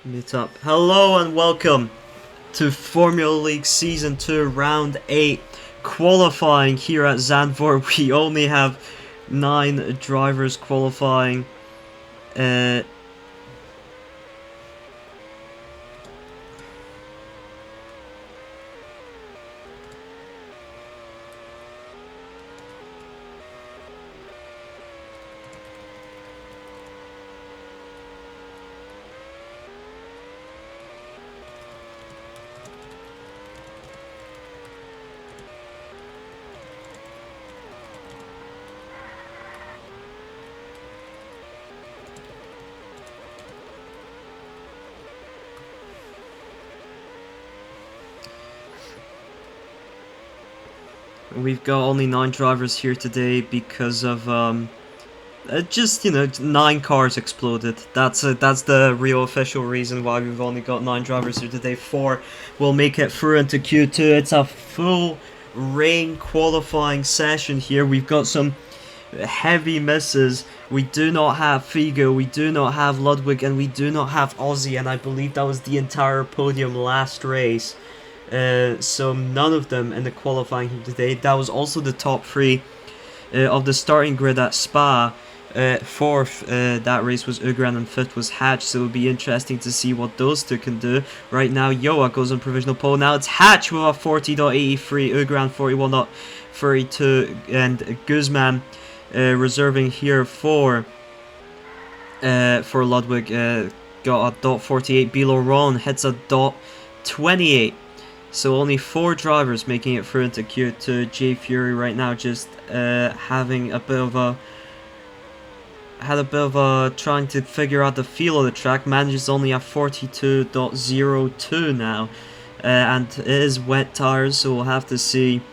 Meet up. Hello and welcome to Formula League Season 2 Round 8 qualifying here at Zandvoort. We only have 9 drivers qualifying. We've got only 9 drivers here today because of just 9 cars exploded. That's the real official reason why we've only got 9 drivers here today. 4 will make it through into Q2. It's a full rain qualifying session here. We've got some heavy misses. We do not have Figo, we do not have Ludwig, and we do not have Ozzy, and I believe that was the entire podium last race. So none of them in the qualifying here today. That was also the top 3 of the starting grid at Spa. 4th, that race was Ugran, and 5th was Hatch, so it would be interesting to see what those two can do. Right now, Yoa goes on provisional pole. Now it's Hatch with a 40.83, Ugran 41.32, and Guzman reserving here for Ludwig. Got a .48. Biloron hits a .28. So only 4 drivers making it through into Q2. J Fury right now just having a bit of a trying to figure out the feel of the track. Manages only a 42.02 now, and it is wet tires, so we'll have to see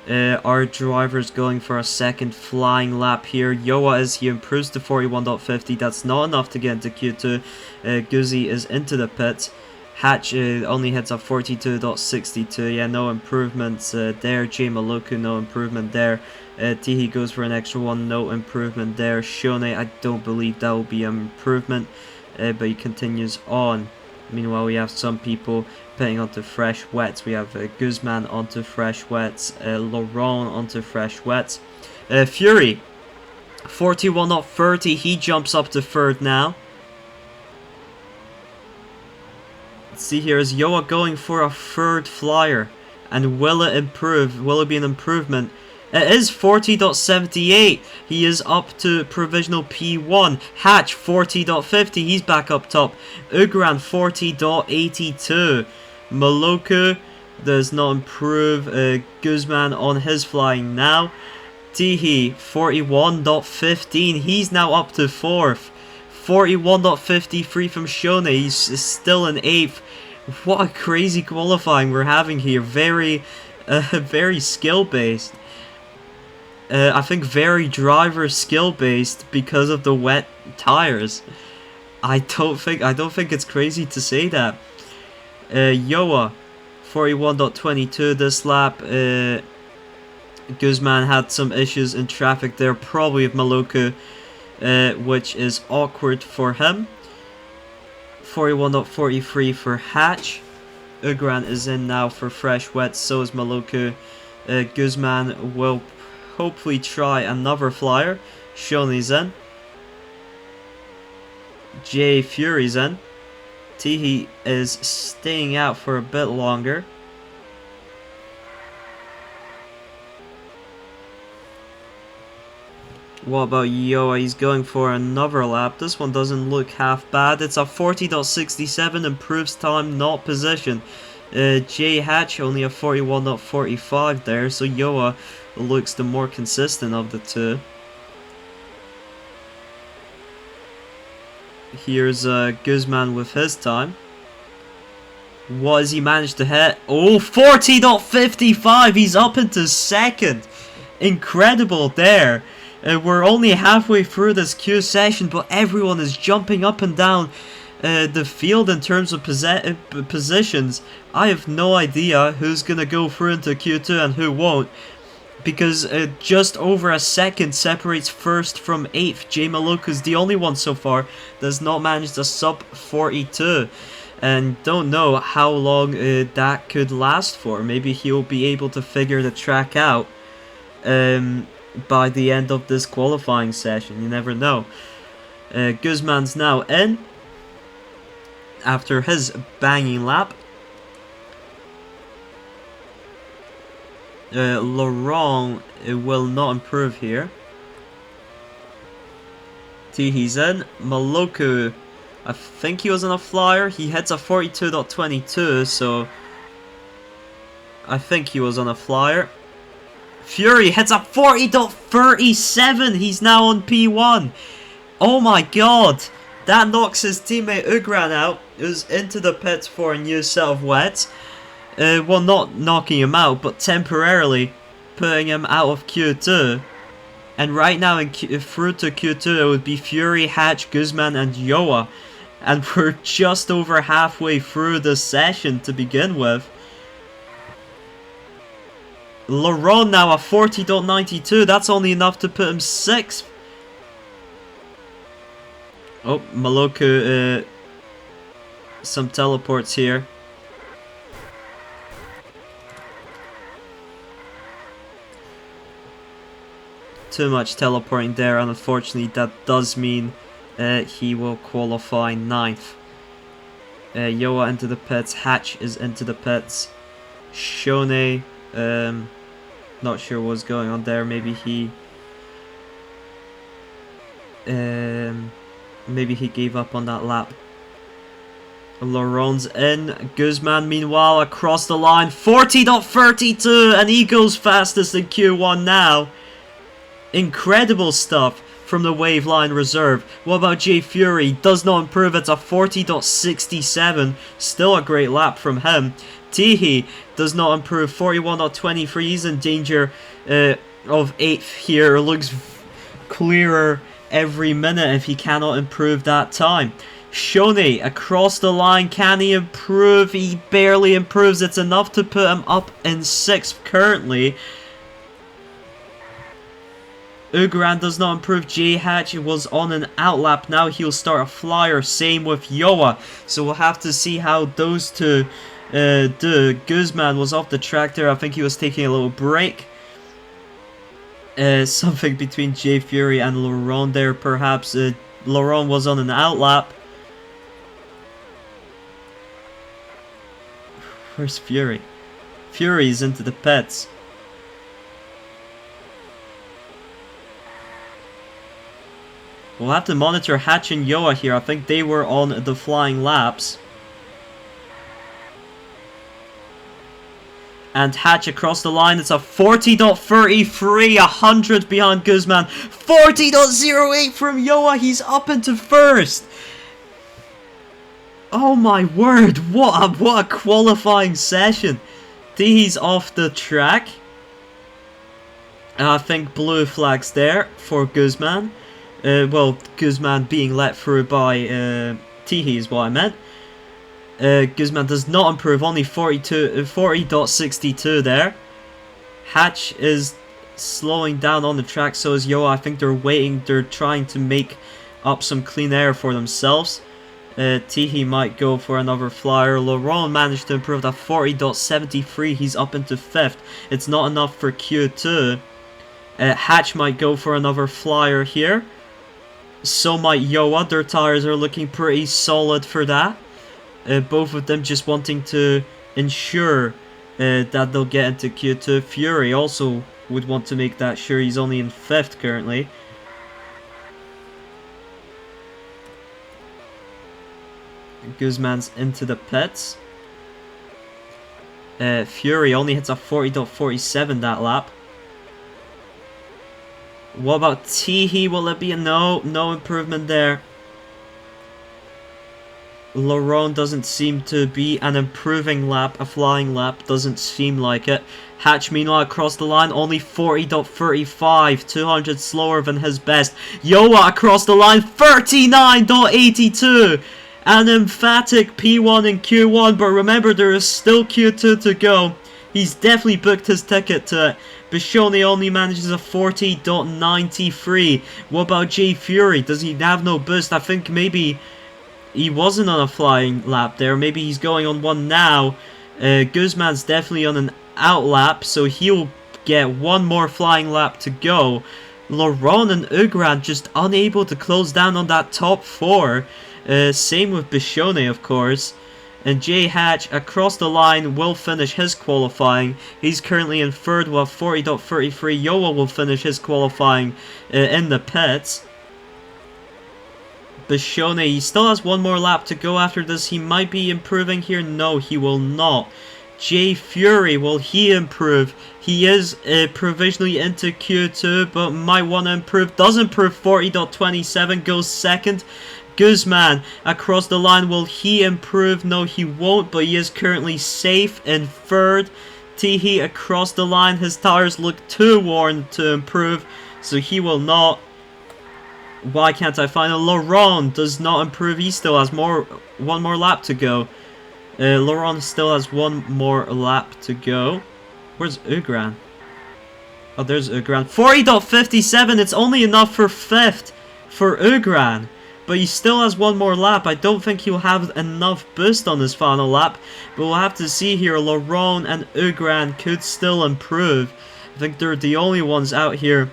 our drivers going for a second flying lap here. Yoa he improves to 41.50. That's not enough to get into Q2. Guzzi is into the pits. Hatch only hits a 42.62. Yeah, no improvements there. J Maloku, no improvement there. Tihi goes for an extra one, no improvement there. Shone, I don't believe that will be an improvement, but he continues on. Meanwhile, we have some people pitting onto fresh wets. We have Guzman onto fresh wets, Laurent onto fresh wets. Fury, 41.30. He jumps up to 3rd now. Let's see here, is Yoa going for a 3rd flyer? And will it improve? Will it be an improvement? It is 40.78. He is up to provisional P1. Hatch 40.50. He's back up top. Ugran 40.82. Maloku does not improve. Guzman on his flying now. Tihi 41.15. He's now up to 4th. 41.53 from Shone. He's still in 8th. What a crazy qualifying we're having here. Very skill based. I think very driver skill based because of the wet tires. I don't think it's crazy to say that. Yoa 41.22 this lap. Guzman had some issues in traffic there, probably with Maloku, which is awkward for him. 41.43 for Hatch. Ugran is in now for fresh wet, so is Maloku. Guzman will hopefully try another flyer. Shoney's in. J Fury's in. Tihi is staying out for a bit longer. What about Yoa? He's going for another lap. This one doesn't look half bad. It's a 40.67, improves time, not position. J Hatch only a 41.45 there, so Yoa looks the more consistent of the two. Here's Guzman with his time. What has he managed to hit? Oh, 40.55! He's up into 2nd! Incredible there! We're only halfway through this Q session, but everyone is jumping up and down the field in terms of positions. I have no idea who's going to go through into Q2 and who won't. because just over a second separates first from 8th. Jay Maloka's the only one so far that's not managed a sub 42. And don't know how long that could last for. Maybe he'll be able to figure the track out by the end of this qualifying session. You never know. Guzman's now in after his banging lap. Laurent will not improve here. He's in. Maloku, I think he was on a flyer. He hits a 42.22, so I think he was on a flyer. Fury hits a 40.37. He's now on P1. Oh my god. That knocks his teammate Ugran out, who's into the pits for a new set of wets. Well, not knocking him out, but temporarily putting him out of Q2. And right now, through to Q2, it would be Fury, Hatch, Guzman, and Yoa. And we're just over halfway through the session to begin with. Laurent now a 40.92. That's only enough to put him 6th. Oh, Maloku, some teleports here. Too much teleporting there, and unfortunately that does mean he will qualify 9th. Yoa into the pits, Hatch is into the pits. Shone, not sure what's going on there. Maybe he gave up on that lap. Laurent's in. Guzman meanwhile across the line, 40.32, and he goes fastest in Q1 now. Incredible stuff from the Waveline Reserve. What about Jay Fury? Does not improve. It's a 40.67. Still a great lap from him. Teehee does not improve. 41.23. He's in danger of 8th here. Looks clearer every minute if he cannot improve that time. Shone across the line. Can he improve? He barely improves. It's enough to put him up in 6th currently. Ugran does not improve. J Hatch was on an outlap. Now he'll start a flyer. Same with Yoa. So we'll have to see how those two do. Guzman was off the track there. I think he was taking a little break. Something between Jay Fury and Laurent there, perhaps. Laurent was on an outlap. Where's Fury? Fury's into the pits. We'll have to monitor Hatch and Yoa here. I think they were on the flying laps. And Hatch across the line. It's a 40.33. 100 behind Guzman. 40.08 from Yoa. He's up into 1st. Oh my word. What a qualifying session. He's off the track. And I think blue flags there for Guzman. Well, Guzman being let through by Teehee is what I meant. Guzman does not improve, only 40.62 there. Hatch is slowing down on the track, so is Yoa. I think they're trying to make up some clean air for themselves. Teehee might go for another flyer. Laurent managed to improve that 40.73. He's up into 5th. It's not enough for Q2. Hatch might go for another flyer here. So might Yoa. Their tires are looking pretty solid for that. Both of them just wanting to ensure that they'll get into Q2. Fury also would want to make that sure. He's only in 5th currently. Guzman's into the pits. Fury only hits a 40.47 that lap. What about Teehee? Will it be a no? No improvement there. Laurent doesn't seem to be an improving lap. A flying lap doesn't seem like it. Hatch meanwhile across the line, only 40.35. 200 slower than his best. Yoa across the line, 39.82. An emphatic P1 and Q1, but remember there is still Q2 to go. He's definitely booked his ticket to it. Bichone only manages a 40.93. What about Jay Fury? Does he have no boost? I think maybe he wasn't on a flying lap there. Maybe he's going on one now. Guzman's definitely on an out lap, so he'll get one more flying lap to go. Laurent and Ugran just unable to close down on that top 4. Same with Bichone, of course. And Jay Hatch across the line will finish his qualifying. He's currently in 3rd with 40.33. Yoa will finish his qualifying in the pits. Bichone, he still has one more lap to go after this. He might be improving here. No, he will not. Jay Fury, will he improve? He is provisionally into Q2, but might want to improve. Does improve, 40.27, goes 2nd. Guzman across the line, will he improve? No, he won't, but he is currently safe in 3rd. Teehee across the line, his tires look too worn to improve, so he will not. Why can't I find it? Laurent does not improve. He still has one more lap to go. Laurent still has one more lap to go. Where's Ugran? Oh, there's Ugran. 40.57. It's only enough for 5th for Ugran. But he still has one more lap. I don't think he'll have enough boost on his final lap. But we'll have to see here. Laurent and Ugran could still improve. I think they're the only ones out here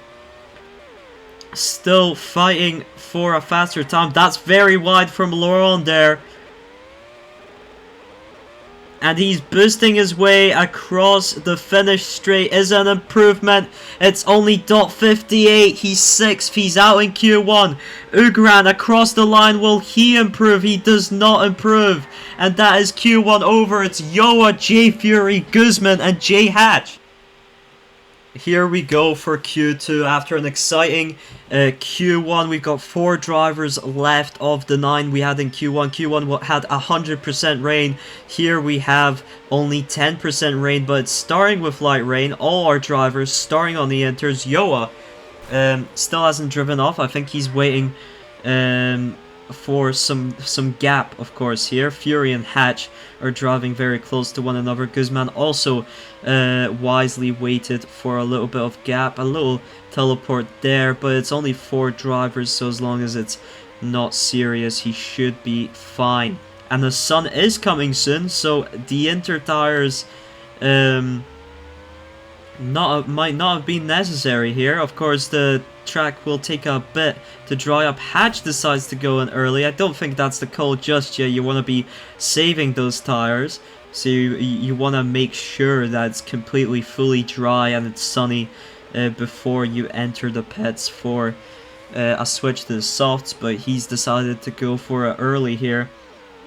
still fighting for a faster time. That's very wide from Laurent there. And he's boosting his way across the finish straight. Is an improvement. It's only .58. He's 6th. He's out in Q1. Ugran across the line. Will he improve? He does not improve. And that is Q1 over. It's Yoa, Jay Fury, Guzman, and Jay Hatch. Here we go for Q2 after an exciting Q1. We've got 4 drivers left of the 9 we had in Q1. Q1 had 100% rain. Here we have only 10% rain, but it's starting with light rain. All our drivers starting on the inters. Yoa still hasn't driven off. I think he's waiting for some gap, of course, here. Fury and Hatch are driving very close to one another. Guzman also wisely waited for a little bit of gap, a little teleport there, but it's only 4 drivers, so as long as it's not serious, he should be fine. And the sun is coming soon, so the inter tires might not have been necessary here. Of course, the track will take a bit to dry up. Hatch decides to go in early. I don't think that's the call just yet. You want to be saving those tires, so you want to make sure that it's completely fully dry and it's sunny before you enter the pits for a switch to the softs. But he's decided to go for it early here.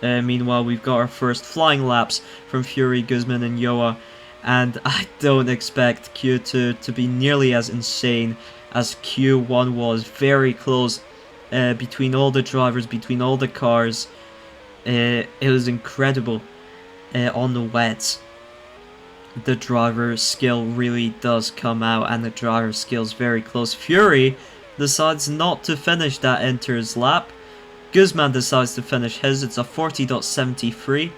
Meanwhile, we've got our first flying laps from Fury, Guzman, and Yoa. And I don't expect Q2 to be nearly as insane as Q1 was. Very close between all the drivers, between all the cars. It was incredible on the wets. The driver skill really does come out, and the driver skill is very close. Fury decides not to finish that enters lap. Guzman decides to finish his. It's a 40.73.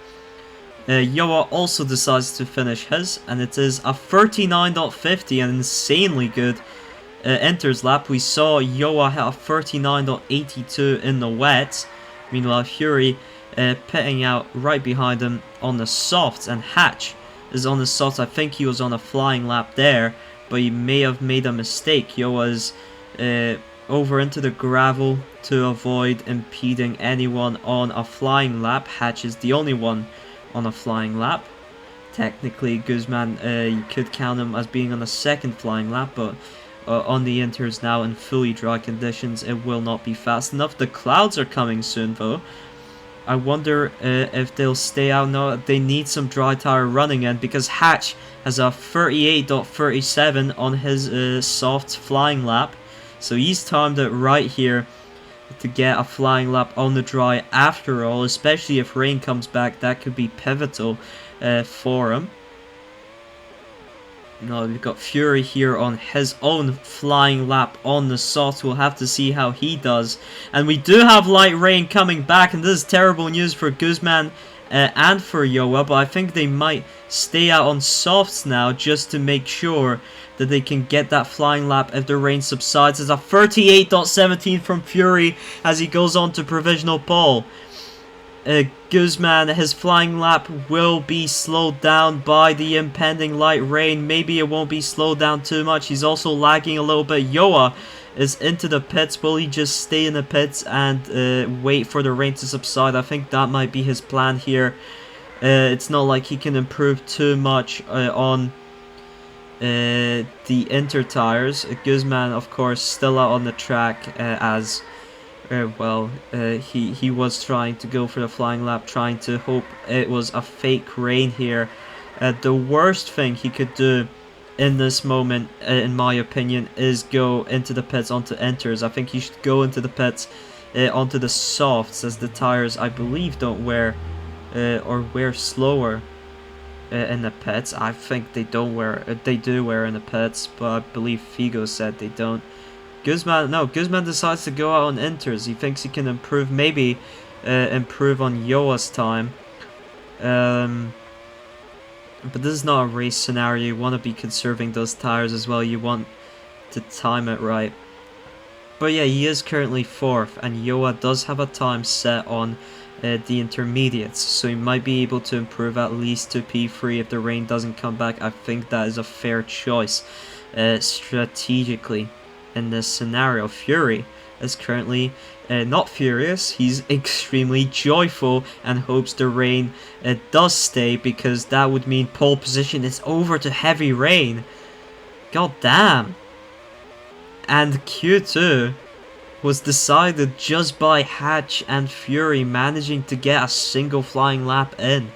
Yoa also decides to finish his, and it is a 39.50, an insanely good enters lap. We saw Yoa have a 39.82 in the wet. Meanwhile, Fury pitting out right behind him on the softs, and Hatch is on the softs. I think he was on a flying lap there, but he may have made a mistake. Yoa's over into the gravel to avoid impeding anyone on a flying lap. Hatch is the only one on a flying lap. Technically, Guzman, you could count him as being on a 2nd flying lap, but on the inters now in fully dry conditions, it will not be fast enough. The clouds are coming soon, though. I wonder if they'll stay out. No, they need some dry tire running in, because Hatch has a 38.37 on his soft flying lap. So he's timed it right here to get a flying lap on the dry after all, especially if rain comes back. That could be pivotal for him. No, we've got Fury here on his own flying lap on the soft. We'll have to see how he does. And we do have Light Rain coming back, and this is terrible news for Guzman and for Yoa, but I think they might stay out on softs now just to make sure that they can get that flying lap if the rain subsides. It's a 38.17 from Fury as he goes on to provisional pole. Guzman, his flying lap will be slowed down by the impending light rain. Maybe it won't be slowed down too much. He's also lagging a little bit. Yoa is into the pits. Will he just stay in the pits and wait for the rain to subside? I think that might be his plan here. It's not like he can improve too much on the inter tires. Guzman, of course, still out on the track as... he was trying to go for the flying lap, trying to hope it was a fake rain here. The worst thing he could do in this moment, in my opinion, is go into the pits onto inters. I think he should go into the pits onto the softs, as the tires, I believe, don't wear or wear slower in the pits. I think they don't wear, they do wear in the pits, but I believe Figo said they don't. Guzman decides to go out on inters. He thinks he can improve, maybe improve on Yoa's time. But this is not a race scenario. You want to be conserving those tires as well. You want to time it right. But yeah, he is currently 4th, and Yoa does have a time set on the intermediates, so he might be able to improve at least to P3 if the rain doesn't come back. I think that is a fair choice strategically. In this scenario, Fury is currently not furious. He's extremely joyful and hopes the rain does stay, because that would mean pole position is over to heavy rain. God damn. And Q2 was decided just by Hatch and Fury managing to get a single flying lap in.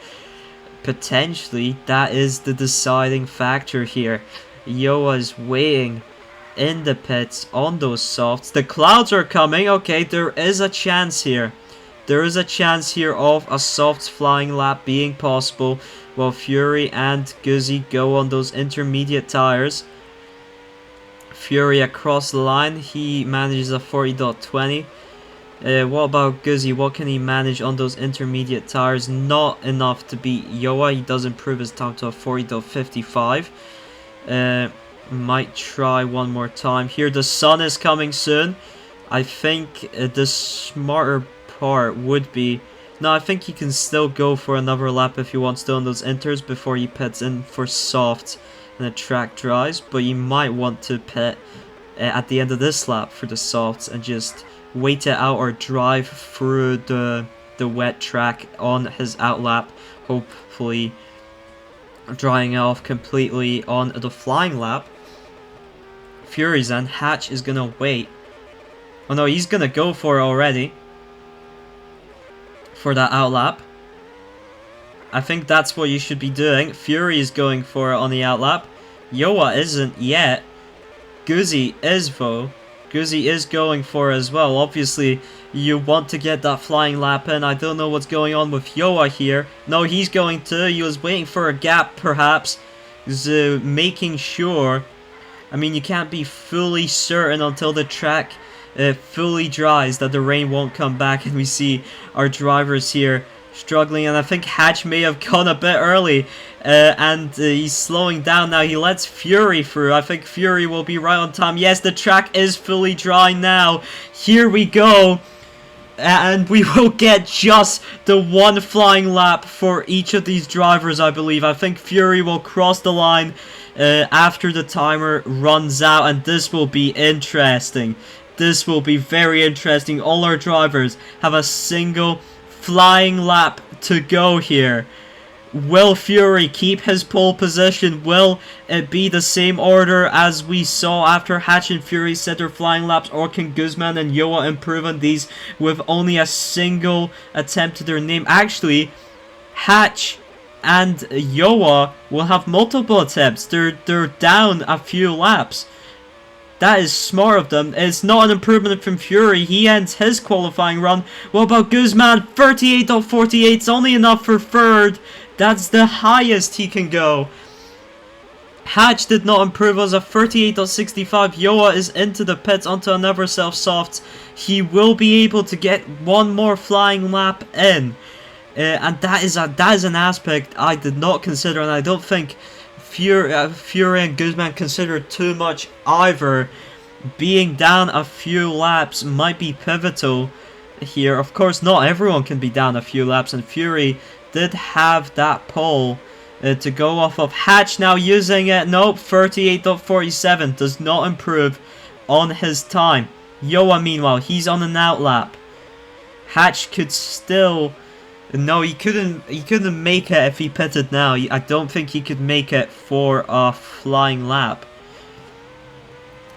Potentially, that is the deciding factor here. Yoa is waiting in the pits on those softs. The clouds are coming. Okay, there is a chance here. There is a chance here of a soft flying lap being possible while Fury and Guzzi go on those intermediate tires. Fury across the line. He manages a 40.20. What about Guzzi? What can he manage on those intermediate tires? Not enough to beat Yoa. He does improve his time to a 40.55. Might try one more time here. The sun is coming soon. I think the smarter part would be... No, I think he can still go for another lap if he wants to on those inters before he pits in for soft and the track dries. But you might want to pit at the end of this lap for the softs and just wait it out or drive through the wet track on his out lap, hopefully drying off completely on the flying lap. Fury's and Hatch is gonna wait. Oh no, he's gonna go for it already. For that out lap. I think that's what you should be doing. Fury is going for it on the out lap. Yoa isn't yet. Guzzi is though. Guzzi is going for it as well. Obviously, you want to get that flying lap in. I don't know what's going on with Yoa here. No, he's going to. He was waiting for a gap, perhaps. He's making sure. I mean, you can't be fully certain until the track fully dries that the rain won't come back. And we see our drivers here struggling. And I think Hatch may have gone a bit early. And he's slowing down now. He lets Fury through. I think Fury will be right on time. Yes, the track is fully dry now. Here we go. And we will get just the one flying lap for each of these drivers, I believe. I think Fury will cross the line after the timer runs out, and this will be interesting. This will be very interesting. All our drivers have a single flying lap to go here. Will Fury keep his pole position? Will it be the same order as we saw after Hatch and Fury set their flying laps? Or can Guzman and Yoa improve on these with only a single attempt to their name? Actually, Hatch and Yoa will have multiple attempts. They're down a few laps. That is smart of them. It's not an improvement from Fury. He ends his qualifying run. What about Guzman? 38.48. It's only enough for third. That's the highest he can go. Hatch did not improve, was a 38.65. Yoa is into the pits onto another self-soft. He will be able to get one more flying lap in. And that is an aspect I did not consider, and I don't think Fury and Guzman considered too much either. Being down a few laps might be pivotal here. Of course, not everyone can be down a few laps, and Fury did have that pole to go off of. Hatch now using it. Nope, 38.47 does not improve on his time. Yoa, meanwhile, he's on an outlap. Hatch could still... No, he couldn't make it if he pitted now. I don't think he could make it for a flying lap.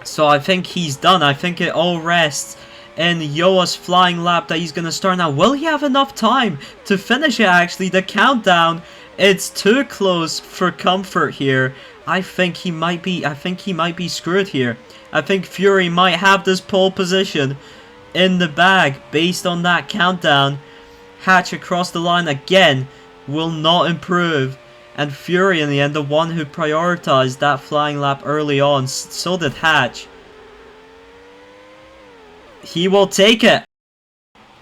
So I think he's done. I think it all rests in Yoa's flying lap that he's going to start now. Will he have enough time to finish it, actually? The countdown, it's too close for comfort here. I think he might be screwed here. I think Fury might have this pole position in the bag based on that countdown. Hatch across the line again will not improve. And Fury in the end, the one who prioritized that flying lap early on, so did Hatch. He will take it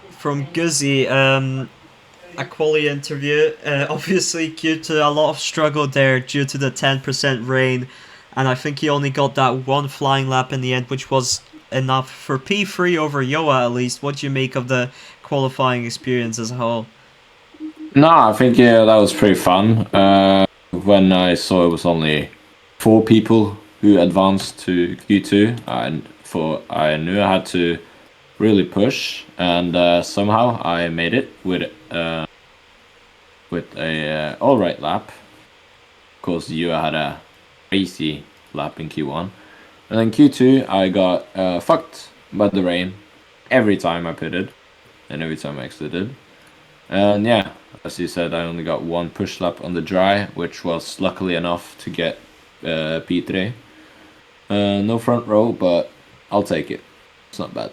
from Guzzi. A quality interview. Obviously due to a lot of struggle there due to the 10% rain. And I think he only got that one flying lap in the end, which was enough for P3 over Yoa at least. What do you make of the qualifying experience as a whole? No, I think that was pretty fun. When I saw it was only 4 people who advanced to Q2, I knew I had to really push, and somehow I made it with a alright lap. Of course, you had a crazy lap in Q1, and then Q2 I got fucked by the rain every time I pitted and every time I exited. And yeah, as you said, I only got one push lap on the dry, which was luckily enough to get P3. No front row, but I'll take it. It's not bad.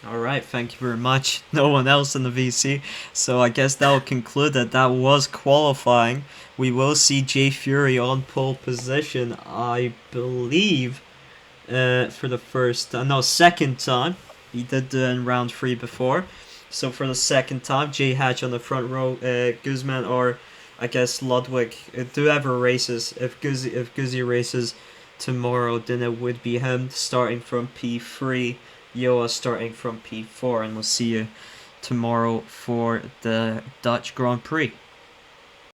Alright, thank you very much. No one else in the VC. So I guess that will conclude that that was qualifying. We will see Jay Fury on pole position, I believe, for the second time. He did do it in round 3 before. So for the second time, Jay Hatch on the front row, Guzman or I guess Ludwig, whoever races. If Guzzi races tomorrow, then it would be him starting from P3, Yoa starting from P4, and we'll see you tomorrow for the Dutch Grand Prix.